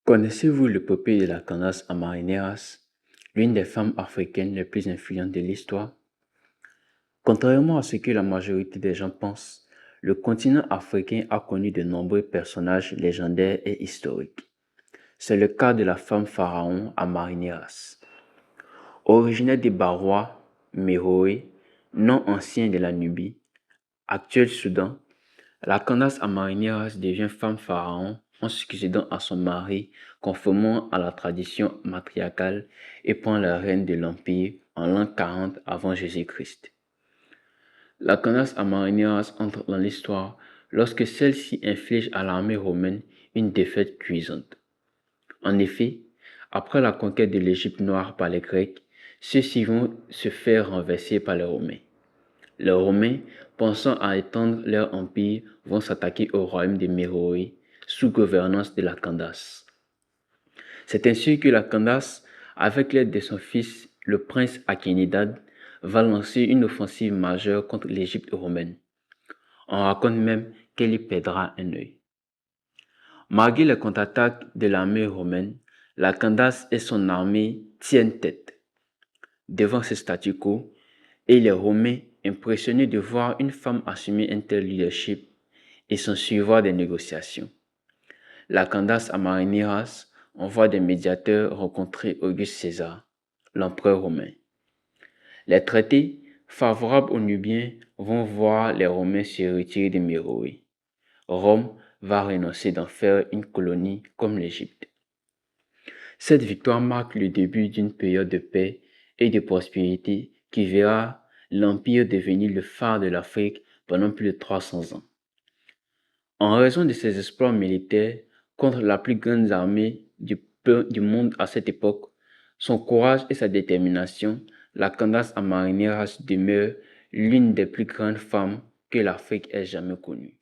Connaissez-vous l'épopée de la Candace Amarineras, l'une des femmes africaines les plus influentes de l'histoire? Contrairement à ce que la majorité des gens pensent, le continent africain a connu de nombreux personnages légendaires et historiques. C'est le cas de la femme pharaon Amarineras. Originaire des Barrois, Méroé, nom ancien de la Nubie, actuel Soudan, la Candace Amarineras devient femme pharaon en succédant à son mari conformément à la tradition matriarcale et prend la règne de l'Empire en l'an 40 avant Jésus-Christ. La Candace Amarineras entre dans l'histoire lorsque celle-ci inflige à l'armée romaine une défaite cuisante. En effet, après la conquête de l'Égypte noire par les Grecs, ceux-ci vont se faire renverser par les Romains. Les Romains, pensant à étendre leur empire, vont s'attaquer au royaume de Méroé, sous gouvernance de la Candace. C'est ainsi que la Candace, avec l'aide de son fils, le prince Akhénidad, va lancer une offensive majeure contre l'Égypte romaine. On raconte même qu'elle y perdra un œil. Malgré les contre-attaques de l'armée romaine, la Candace et son armée tiennent tête. Devant ce statu quo, et les Romains, impressionnés de voir une femme assumer un tel leadership, et s'en suivra des négociations. La Candace Amarineras envoie des médiateurs rencontrer Auguste César, l'empereur romain. Les traités favorables aux Nubiens vont voir les Romains se retirer de Méroé. Rome va renoncer d'en faire une colonie comme l'Égypte. Cette victoire marque le début d'une période de paix et de prospérité qui verra l'Empire devenir le phare de l'Afrique pendant plus de 300 ans. En raison de ses exploits militaires contre la plus grande armée du monde à cette époque, son courage et sa détermination, la Candace Amarineras demeure l'une des plus grandes femmes que l'Afrique ait jamais connue.